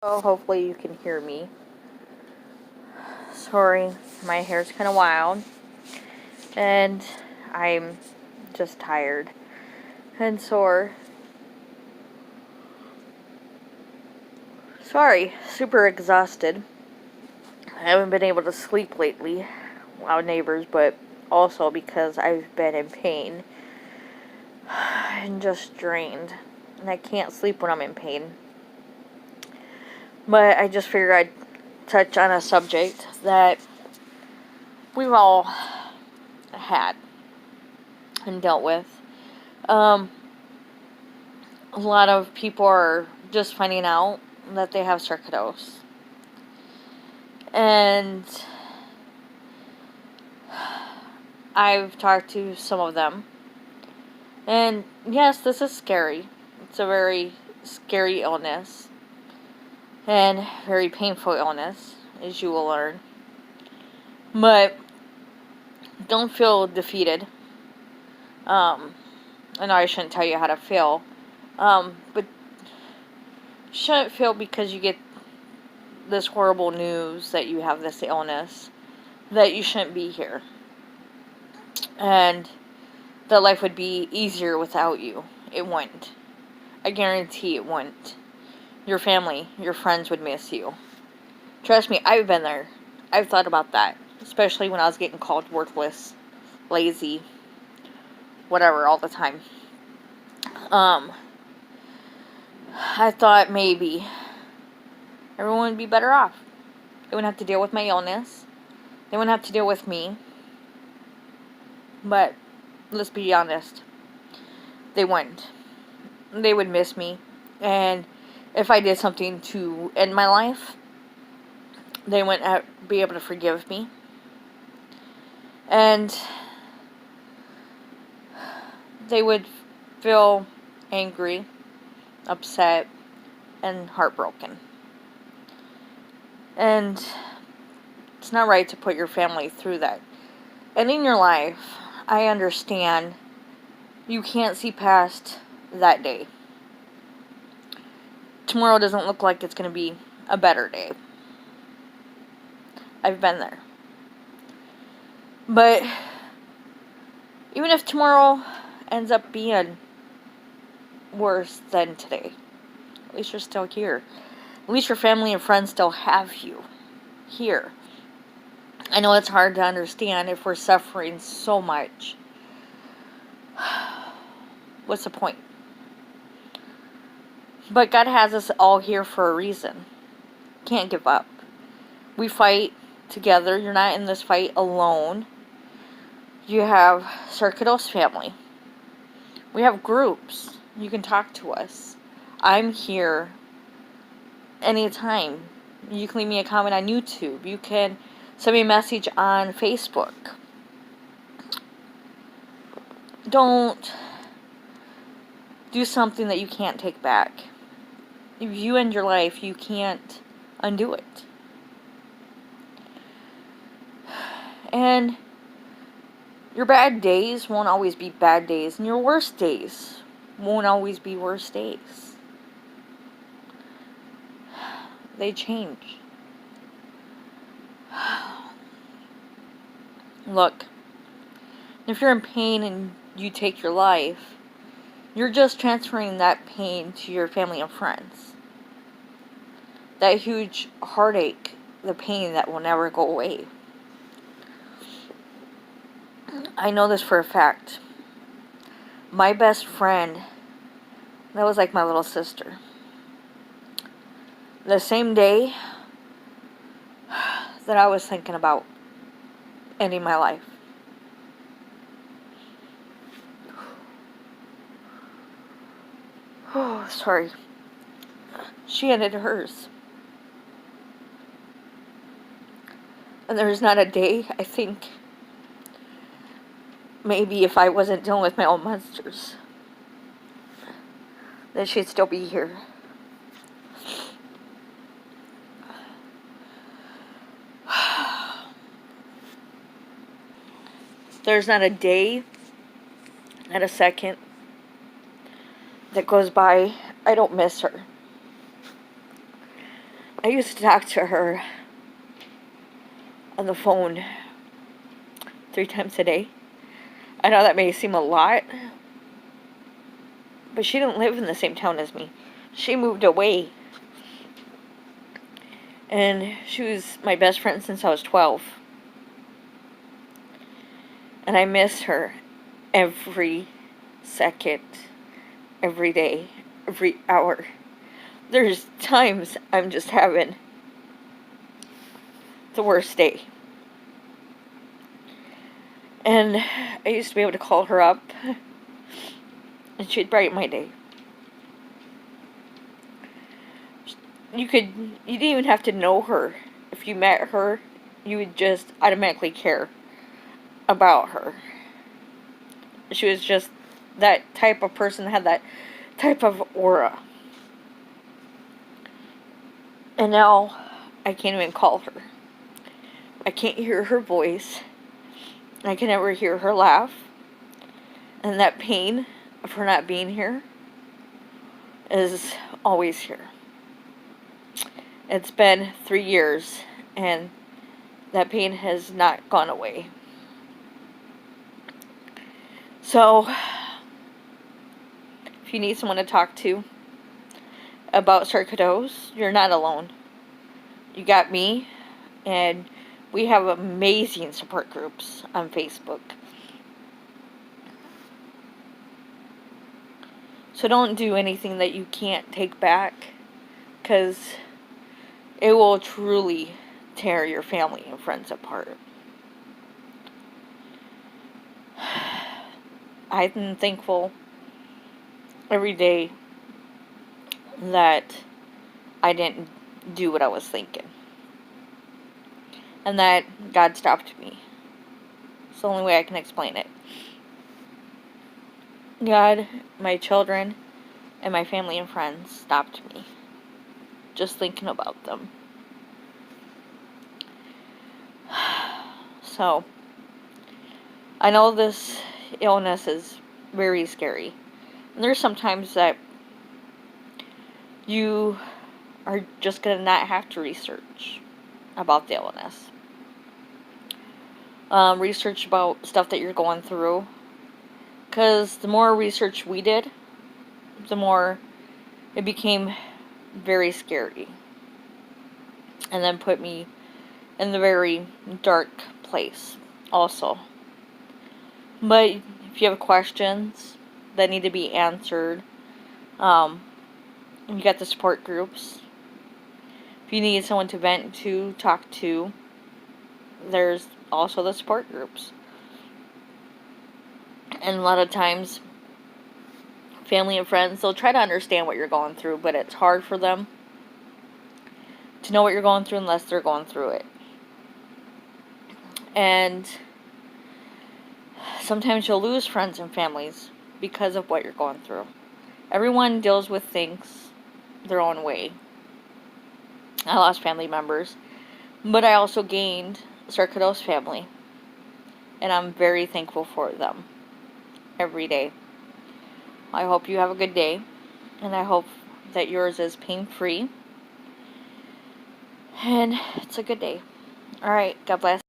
Oh, hopefully you can hear me. Sorry, my hair's kind of wild, and I'm just tired and sore. Sorry, super exhausted. I haven't been able to sleep lately, loud neighbors, but also because I've been in pain and just drained, and I can't sleep when I'm in pain. But I just figured I'd touch on a subject that we've all had and dealt with. A lot of people are just finding out that they have sarcoidosis. And I've talked to some of them. And yes, this is scary. It's a very scary illness. And very painful illness, as you will learn. But don't feel defeated. I know I shouldn't tell you how to feel. But shouldn't feel because you get this horrible news that you have this illness, that you shouldn't be here. And that life would be easier without you. It wouldn't. I guarantee it wouldn't. Your family, your friends would miss you. Trust me, I've been there. I've thought about that. Especially when I was getting called worthless, lazy, whatever, all the time. I thought maybe everyone would be better off. They wouldn't have to deal with my illness. They wouldn't have to deal with me. But let's be honest. They wouldn't. They would miss me. And if I did something to end my life, they wouldn't be able to forgive me. And they would feel angry, upset, and heartbroken. And it's not right to put your family through that. And in your life, I understand you can't see past that day. Tomorrow doesn't look like it's going to be a better day. I've been there. But even if tomorrow ends up being worse than today, at least you're still here. At least your family and friends still have you here. I know it's hard to understand if we're suffering so much. What's the point? But God has us all here for a reason. Can't give up. We fight together. You're not in this fight alone. You have Sarcoidosis family. We have groups. You can talk to us. I'm here anytime. You can leave me a comment on YouTube. You can send me a message on Facebook. Don't do something that you can't take back. If you end your life, you can't undo it. And your bad days won't always be bad days, and your worst days won't always be worst days. They change. Look, if you're in pain and you take your life, you're just transferring that pain to your family and friends. That huge heartache, the pain that will never go away. I know this for a fact. My best friend, that was like my little sister. The same day that I was thinking about ending my life. Oh, sorry. She ended hers. And there's not a day, I think, maybe if I wasn't dealing with my own monsters, that she'd still be here. There's not a day, not a second that goes by I don't miss her. I used to talk to her on the phone 3 times a day. I know that may seem a lot, but she didn't live in the same town as me. She moved away. And she was my best friend since I was 12. And I miss her every second, every day, every hour. There's times I'm just having the worst day. And I used to be able to call her up, and she'd brighten my day. You didn't even have to know her. If you met her, you would just automatically care about her. She was just that type of person, had that type of aura. And now, I can't even call her. I can't hear her voice. I can never hear her laugh. And that pain of her not being here is always here. It's been 3 years, and that pain has not gone away. So, if you need someone to talk to about sarcoidosis, you're not alone. You got me, and we have amazing support groups on Facebook. So don't do anything that you can't take back, because it will truly tear your family and friends apart. I'm thankful every day that I didn't do what I was thinking. And that God stopped me. It's the only way I can explain it. God, my children, and my family and friends stopped me. Just thinking about them. So, I know this illness is very scary. And there's sometimes that you are just going to not have to research about the illness. Research about stuff that you're going through. Because the more research we did, the more it became very scary. And then put me in the very dark place also. But if you have questions that need to be answered, you got the support groups. If you need someone to vent to, talk to, there's also the support groups. And a lot of times, family and friends, they'll try to understand what you're going through, but it's hard for them to know what you're going through unless they're going through it. And sometimes you'll lose friends and families because of what you're going through. Everyone deals with things their own way. I lost family members, but I also gained a Sarcoidosis family, and I'm very thankful for them every day. I hope you have a good day, and I hope that yours is pain-free, and it's a good day. Alright, God bless.